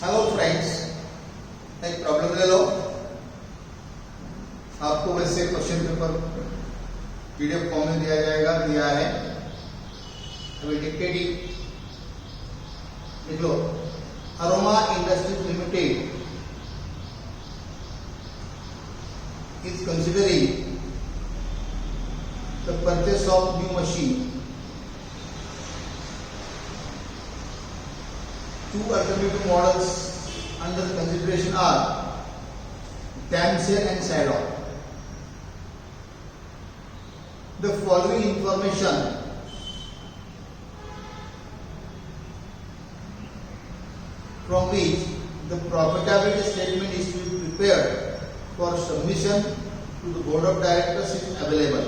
Hello friends, एक problem ले लो। आपको वैसे क्वेश्चन पेपर पीडीएफ फॉर्म में दिया है। अभी डिक्टेटिव लिख लो। Aroma Industries Limited is considering the purchase of new machine. Two alternative models under consideration are Damsel and Shylock. The following information from which the profitability statement is to be prepared for submission to the board of directors is available.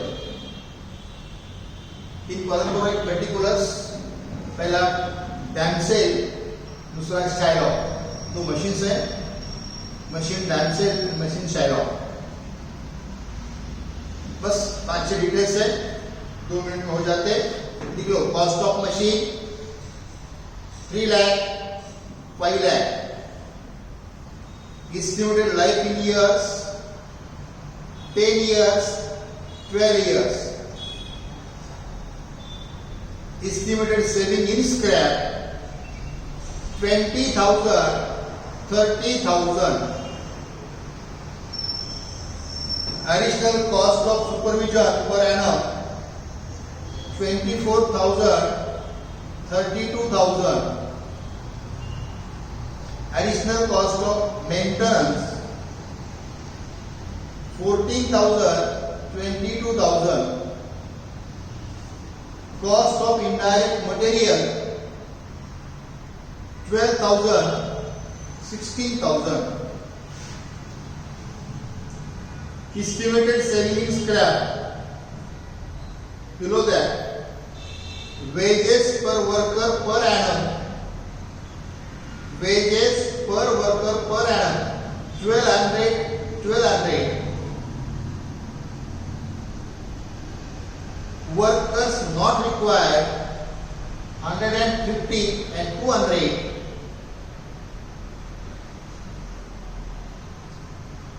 इन पदों को एक particulars, पहला damsel, दूसरा Shylock. दो machines हैं, machine damsel, machine Shylock. बस 5-6 details है, 2 minute में हो जाते। लिख लो। Cost of machine 3 lakh, 5 lakh. Estimated life in years 10 years, 12 years. Estimated saving in scrap 20,000, 30,000. Additional cost of supervision per annum 24,000, 32,000. Additional cost of maintenance 14,000, 22,000. Cost of indirect material 12,000, 16,000. Estimated saving in scrap below that. Wages per worker per annum. Wages per worker per annum 1200. Workers not required 150 and 200.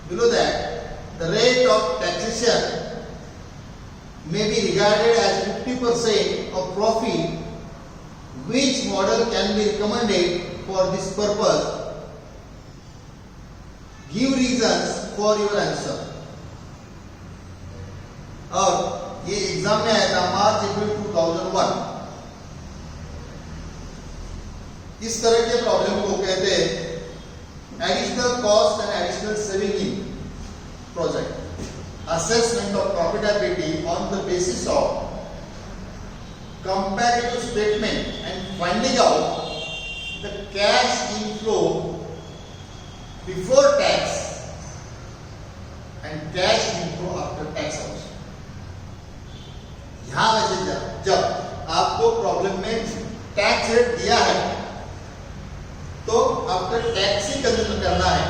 Below that, the rate of taxation may be regarded as 50% of profit. Which model can be recommended for this purpose? Give reasons for your answer. और ये exam में आया था मार्च अप्रैल 2001। इस तरह के problem को कहते हैं additional cost and additional saving in project. Assessment of profitability on the basis of comparative statement and finding out the cash inflow before tax and cash inflow after tax also. यहां वैसे जब आपको problem में tax rate दिया है तो after tax ही consider करना है।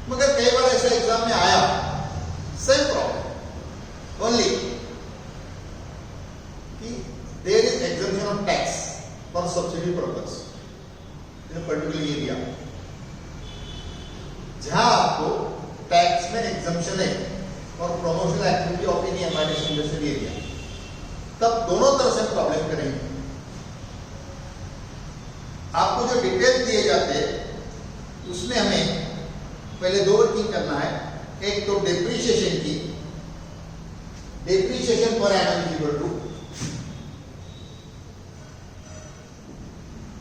मगर कई बार ऐसा एग्जाम में आया same problem only there is exemption of tax for subsidy purpose in a particular area. जहां आपको टैक्स में एग्जम्पशन है और promotional activity of any MIDC industrial area, तब दोनों तरह से प्रॉब्लम करेंगे। आपको जो डिटेल दिए जाते हैं उसमें हमें पहले 2 वर्किंग करना है। एक तो डेप्रीशिएशन की, depreciation per annum is equal to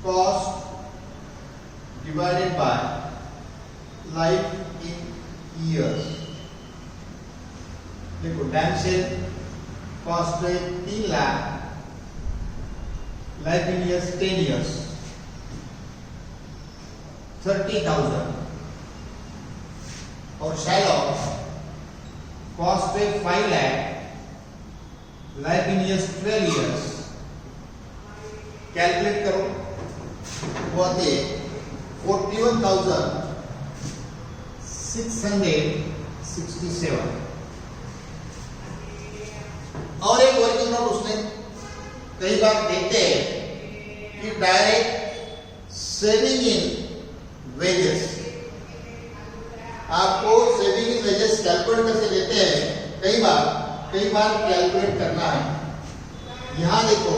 cost divided by life in years. देखो डैमसेल कॉस्ट है 3 lakh, life in years 10 years 30,000। और शाइलॉक कॉस्ट है 5 lakh, life in years 12 years। Calculate करो, वो आते 41,667। और एक वर्किंग नोट उसने कई बार देखते हैं कि डायरेक्ट सेविंग इन वेजेस। आपको सेविंग इन वेजेस कैलकुलेट कैसे लेते हैं, कई बार कैलकुलेट करना है। यहां देखो,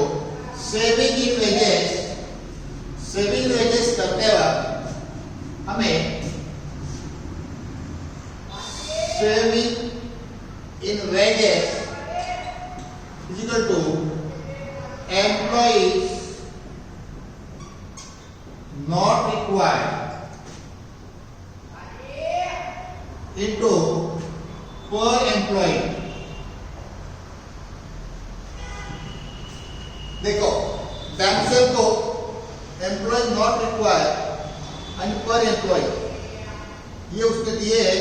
सेविंग इन वेजेस करते वक्त हमें saving in wages is equal to employees not required into per employee। देखो, डैमसेल को एम्प्लॉय नॉट रिक्वायर्ड एंड पर एम्प्लॉय, ये उसने दिए है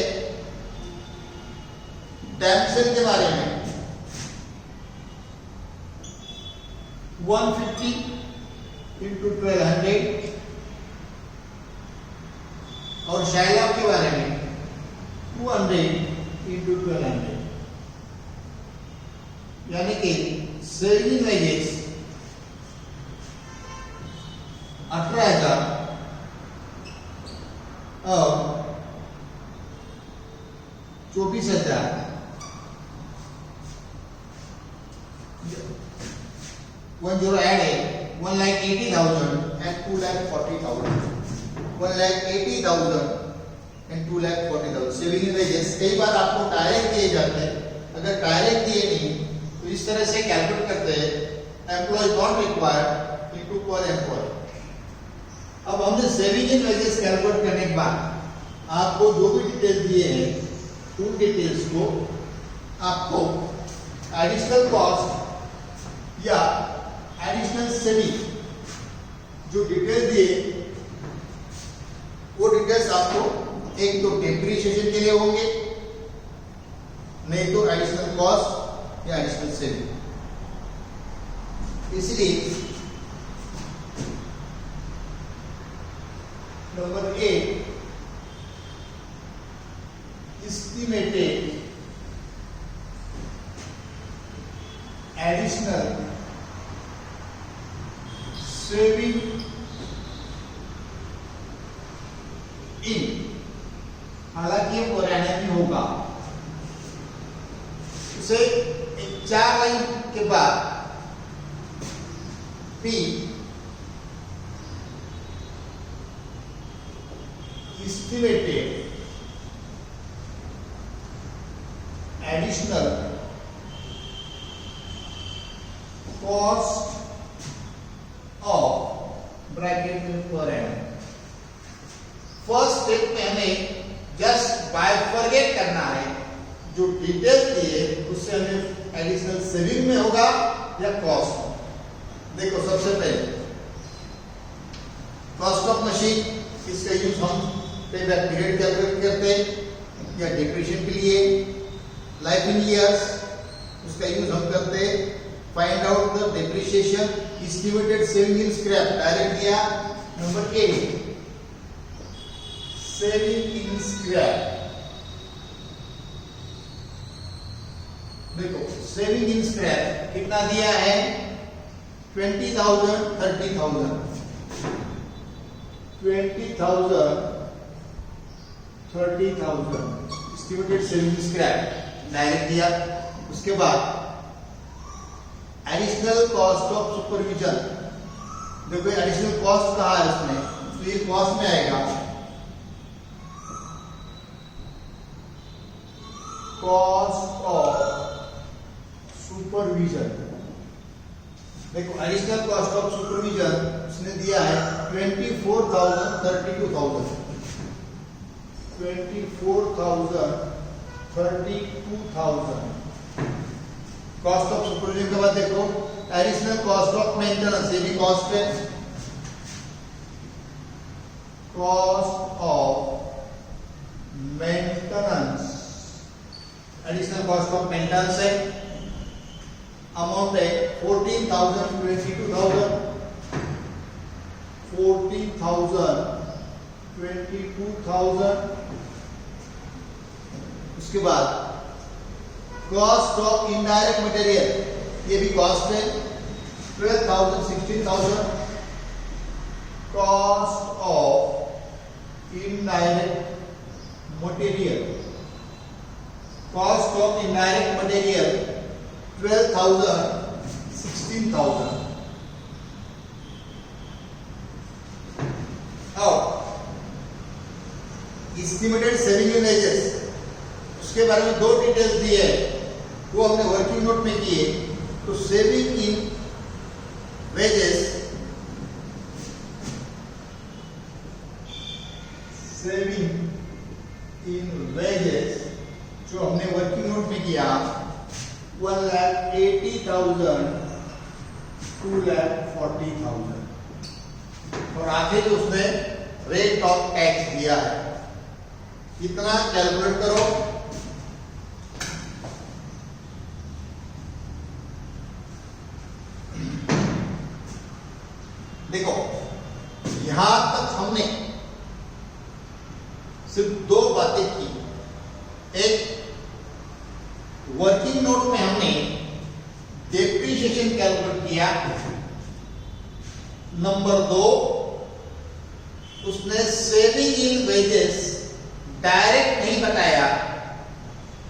डैमसेल के बारे में 150 into 1200 और शाइलॉक के बारे में 200 into 1200, यानी कि सेविंग वेजेस 18,000 और 24,000 10 added 1,80,000 and 2,40,000, 1,80,000 and 2,40,000 saving in wages. कई बार आपको डायरेक्ट दिए जाते हैं, अगर डायरेक्ट दिए नहीं तो इस तरह से कैलकुलेट करते हैं, एम्प्लॉय नॉट रिक्वायर्ड इनटू पर एम्प्लॉय। अब हमने सेविंग इन वेजेस कैलकुलेट करने के बाद आपको जो भी डिटेल्स दिए हैं उन डिटेल्स को आपको एडिशनल कॉस्ट या एडिशनल सेविंग जो डिटेल दिए वो डिटेल्स आपको एक तो डेप्रिसिएशन के लिए होंगे, नहीं तो एडिशनल कॉस्ट या एडिशनल सेविंग। इसलिए number 8 estimated additional saving in, हालांकि पर एनम होगा, उसे 4 लाइन के बाद P estimated additional cost of bracket में पर एनम। फर्स्ट स्टेप में हमें जस्ट बाइफरगेट करना है, जो डिटेल्स दिए उससे हमें एडिशनल सेविंग में होगा या कॉस्ट। देखो, सबसे पहले कॉस्ट ऑफ मशीन, इसका यूज हम पेबैक पीरियड कैलकुलेट करते हैं या डिप्रीशिएशन के लिए। लाइफ इन इयर्स, उसका यूज हम करते हैं find out the depreciation. Estimated saving in scrap direct दिया। Number 8 saving in scrap. देखो, सेविंग इन स्क्रैप कितना दिया है, 20,000 30,000, 20,000 30,000 एस्टिमेटेड सेविंग स्क्रैप डायरेक्ट दिया। उसके बाद एडिशनल कॉस्ट ऑफ सुपरविजन। देखो, एडिशनल कॉस्ट कहा है इसमें, तो ये कॉस्ट में आएगा कॉस्ट ऑफ सुपरविजन। देखो, एडिशनल कॉस्ट ऑफ सुपरविजन उसने दिया है 24,000 32,000, 24,000 32,000 कॉस्ट ऑफ सुपरविजन के बाद देखो एडिशनल कॉस्ट ऑफ मेंटेनेंस, ये भी कॉस्ट है। Cost of maintenance, additional cost of maintenance है, अमाउंट है 14,000 22,000, 14,000 22,000। उसके बाद कॉस्ट ऑफ इनडायरेक्ट मटेरियल, ये भी कॉस्ट है 12,000 16,000। Cost of indirect material. Cost of indirect material 12,000, 16,000. और एस्टिमेटेड सेविंग इन वेजेस, उसके बारे में दो डिटेल्स दिए हैं, वो हमने वर्किंग नोट में किए। तो saving in wages, saving in wages जो हमने वर्किंग नोट में किया 1,80,000, 2,40,000, और आखिर उसने रेट ऑफ टैक्स दिया है। कितना कैलकुलेट करो। देखो यहां तक हमने सिर्फ दो बातें की। एक, वर्किंग नोट में हमने डेप्रिसिएशन कैलकुलेट किया। नंबर दो, उसने सेविंग इन वेजेस डायरेक्ट नहीं बताया,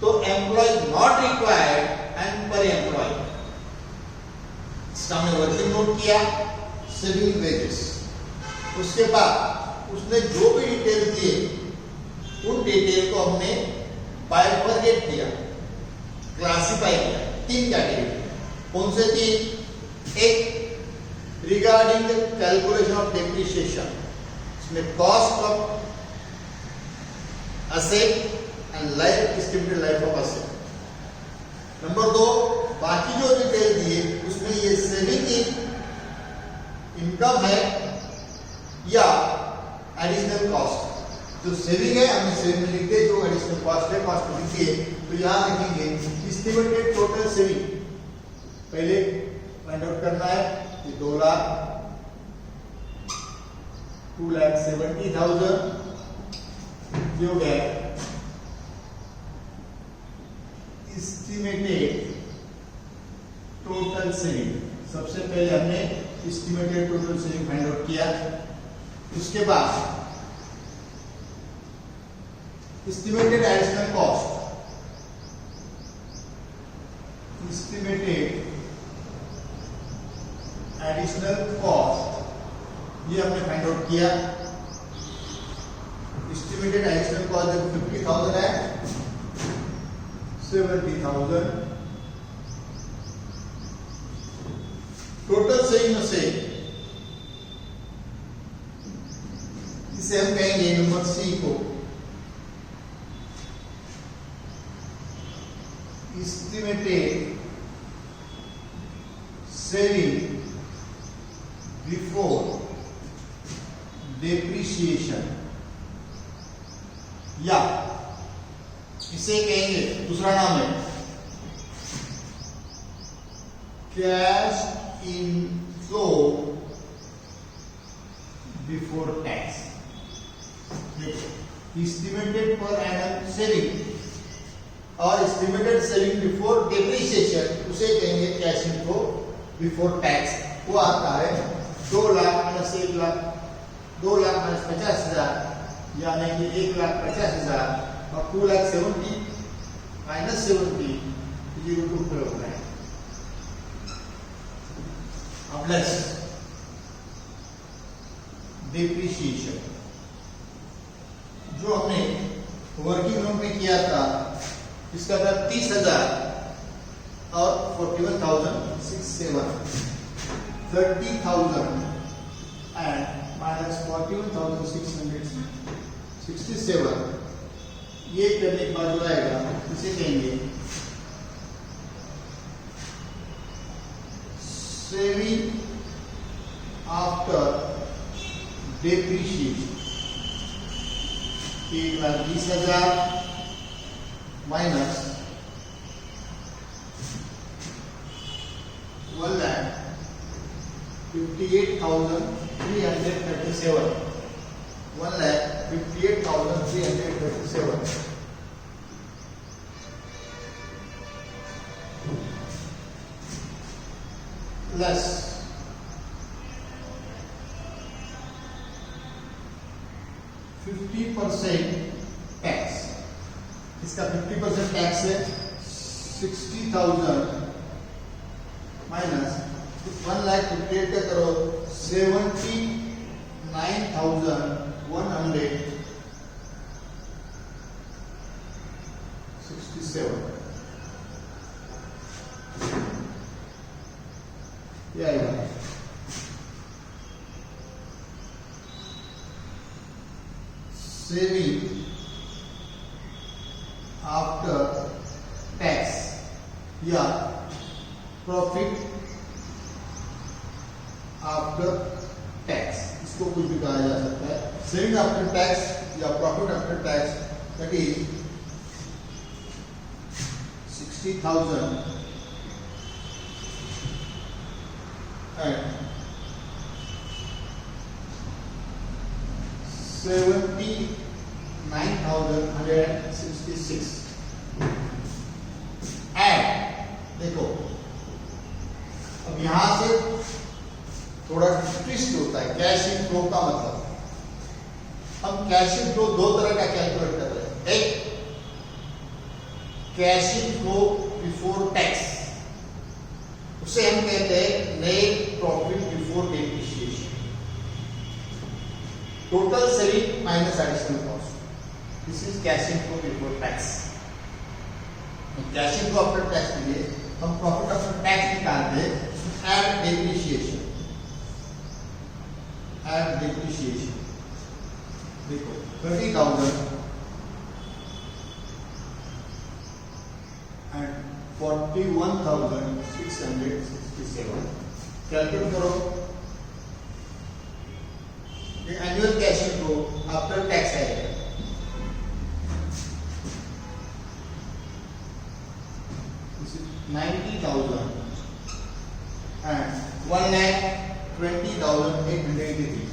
तो एम्प्लॉय नॉट रिक्वायर्ड एंड पर एम्प्लॉय, इसका हमने वर्किंग नोट किया सेविंग इन वेजेस। उसके बाद उसने जो भी डिटेल दिए उन डिटेल को हमने बाइफरकेट किया, क्लासिफाई किया। तीन कैटेगरी, कौन से तीन? एक, regarding the calculation of depreciation, इसमें cost of asset and life, estimated life of asset. Number दो, बाकी जो डिटेल दिए उसमें ये सेविंग इन इनकम है या एडिशनल कॉस्ट। जो सेविंग है हमने सेविंग में लिख दिए, जो एडिशनल कॉस्ट है कॉस्ट में लिख दिए। तो यहां लिखेंगे एस्टिमेटेड टोटल सेविंग, पहले फाइंड आउट करना है। ये 2,70,000 जो है एस्टिमेटेड टोटल सेविंग। सबसे पहले हमने estimated total saving find out किया। उसके बाद estimated additional cost, estimated additional cost ये हमने फाइंड आउट किया। एस्टिमेटेड एडिशनल कॉस्ट जब 50,000 है, 70,000। टोटल सेविंग में से इसे हम कहेंगे नंबर सी को एस्टिमेटेड सेविंग बिफोर डेप्रिसिएशन, या इसे कहेंगे, दूसरा नाम है cash inflow before tax. Estimated per annum saving और एस्टिमेटेड सेविंग बिफोर डेप्रिसिएशन, उसे कहेंगे कैश इनफ्लो बिफोर टैक्स। वो आता है 2 लाख माइनस 1 लाख, 2 लाख माइनस 50,000, यानी कि 1,50,000, और 2,70,000 माइनस 70 0 होगा। अब लेस डेप्रिसिएशन जो हमने वर्किंग नोट में किया था, इसका था 30,000 और 41,667, 30,000 एंड माइनस 41,667। ये करने के बाद जो आएगा इसे कहेंगे saving after depreciation. 1,20,000 minus 1,58,337, 1,58,337 plus 58,337 tax, इसका 50% टैक्स है 60,000 माइनस 1,58,000 का करो 79,167 ये आएगा। सेविंग आफ्टर टैक्स या प्रॉफिट आफ्टर टैक्स, इसको कुछ भी कहा जा सकता है। सेविंग आफ्टर टैक्स या profit after tax, that is 60,000 and 79,166 and देखो अब यहां से थोड़ा ट्विस्ट होता है कैश इन फ्लो का मतलब। हम कैश इन फ्लो दो तरह का कैलकुलेट कर रहे हैं, एक cash in flow before tax, उसे हम कहते हैं net profit before depreciation, total saving minus additional cost, this is cash in flow before tax. Cash in flow after tax के लिए हम प्रॉफिट आफ्टर टैक्स निकालते हैं एट डेप्रिसिएशन, एट डेप्रिसिएशन देखो 30,000 and 41,667 कैलकुलेट करो। ये annual cash flow after tax है, this is 90,000 and 1,20,883।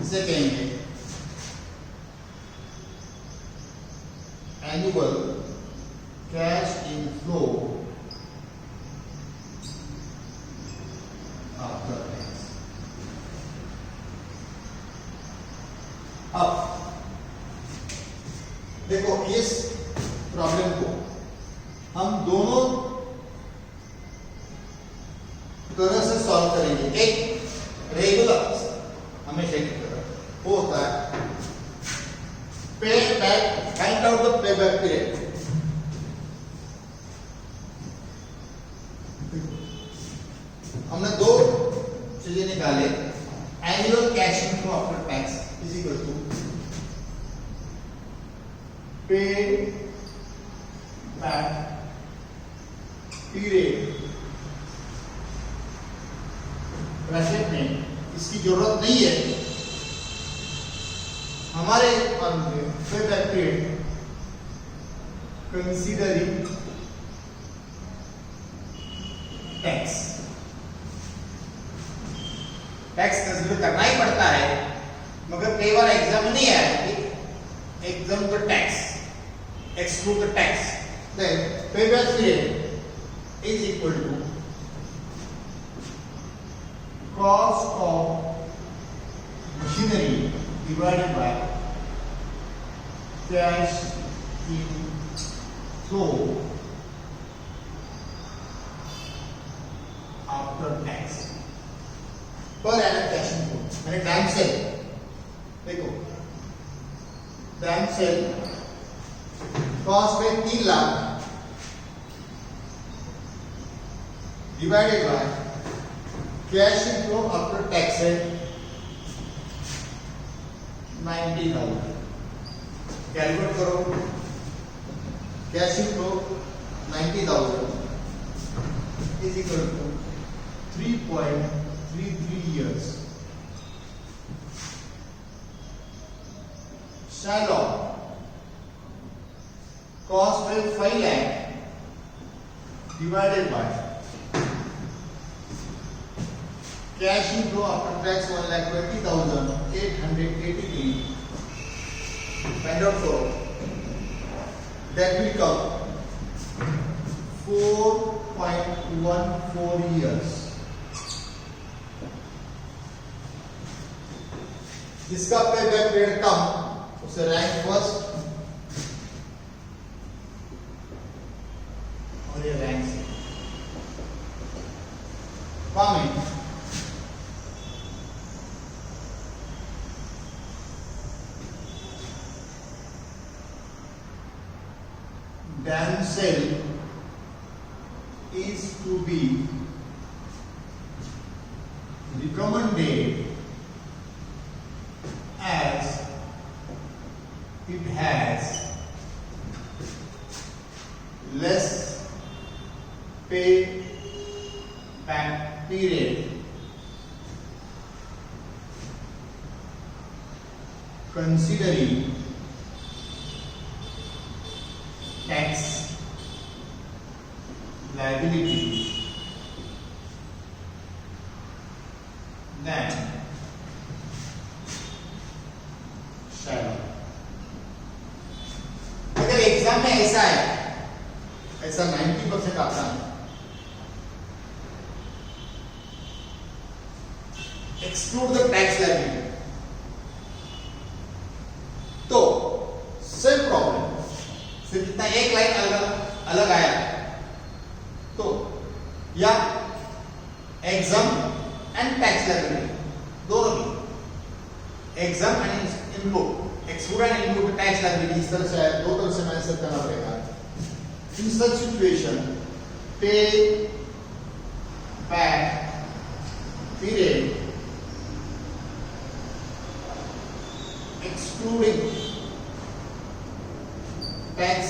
इसे कहेंगे annual cash inflow after tax. अब देखो इस प्रॉब्लम को हम दोनों तरह से सॉल्व करेंगे। एक रेगुलर हमेशा की तरह वो होता है pay back, find out the pay back period. हमने दो चीजें निकाले, annual cash inflow after tax is equal to pay back period, bracket में इसकी जरूरत नहीं है हमारे pay back period considering tax. Tax consider करना ही पड़ता है, मगर कई बार एग्जाम नहीं आया कि exam the tax exclude the tax, then pay back period is equal to cost of machinery divided by cash inflow after tax per annum cash inflow। मैंने टाइम सेल देखो, टाइम सेल कॉस्ट में 3 lakh divided by cash inflow after tax है 90,000। Calculate करो, cash inflow 90,000 is equal to 3.33 years। Shylock cost है 5 lakh divided by cash inflow after tax 1,20,883। Find out करो, that will come 4.14 years। जिसका पे back period कम उसे rank first और ये rank second. Comment damsel is to be recommended as it has less pay back period, considering tax liability than shall। अगर exam में ऐसा है, ऐसा 90% आता है, एक्सक्लूड द टैक्स लायबिलिटी, तो सेम प्रॉब्लम सिर्फ इतना एक लाइन अलग आया तो, या एग्जाम एंड टैक्स लायबिलिटी दोनों भी, exam and input, exclude and input tax liability, इस तरह से है, दो तरह से मैनेज करना पड़ेगा। इन सच सिचुएशन पे back period excluding tax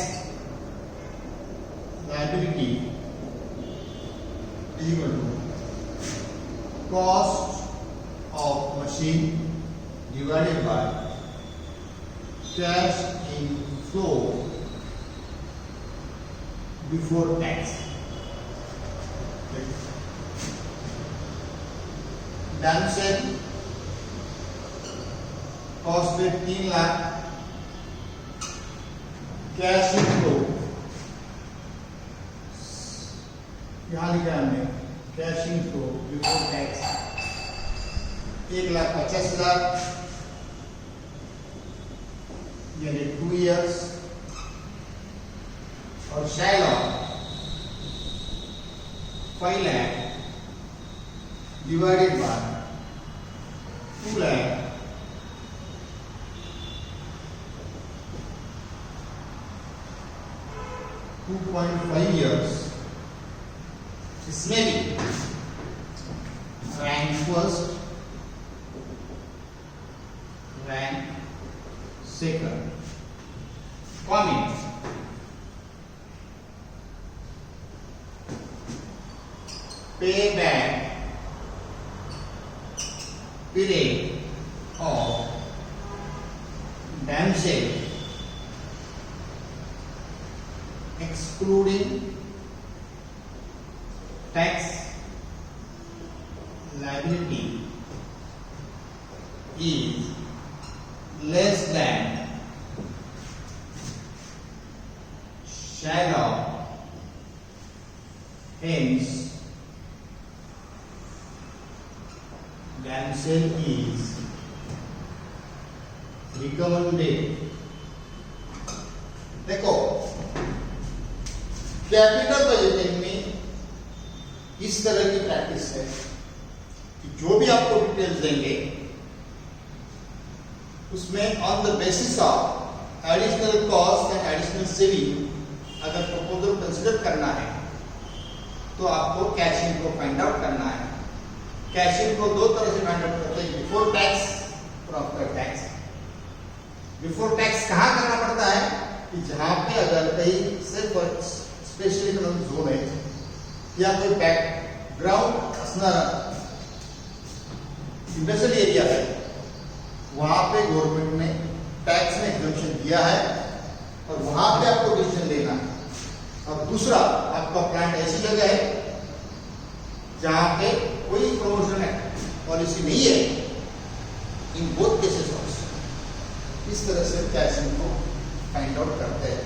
liability is equal to cost of machine divided by cash inflow before tax। damsel cost rate 3 lakh, cash inflow यहां लिखा है हमने, कैश इनफ्लो बिफोर टैक्स 1,50,000 यानी 2 इयर्स, और शैल of 5 lakh divided by 2 lakh 2.5 years। इसमें भी rank first, rank second. Comment pay back period of damsel excluding tax liability is less than shall of, hence damsel is recommended। देखो capital budgeting में इस तरह की प्रैक्टिस है कि जो भी आपको डिटेल्स देंगे उसमें on the basis of additional cost and additional saving अगर प्रपोजल कंसिडर करना है तो आपको कैश इन को फाइंड आउट करना है। कैश इन को दो तरह से फाइंड आउट करते हैं, बिफोर टैक्स और आफ्टर टैक्स। बिफोर टैक्स कहाँ करना पड़ता है कि जहां पे अगर कहीं सिर्फ स्पेशल इकोनॉमिक जोन है या कोई बैकग्राउंड इंडस्ट्रियल एरिया है, वहां पे गवर्नमेंट ने टैक्स में एग्जम्पशन दिया है और वहां पे आपको डिसीजन लेना है। और दूसरा, आपका प्लांट ऐसी जगह है जहां पे कोई प्रमोशन पॉलिसी नहीं है, इन बोथ केसेस इस तरह से कैश इनको फाइंड आउट करते हैं।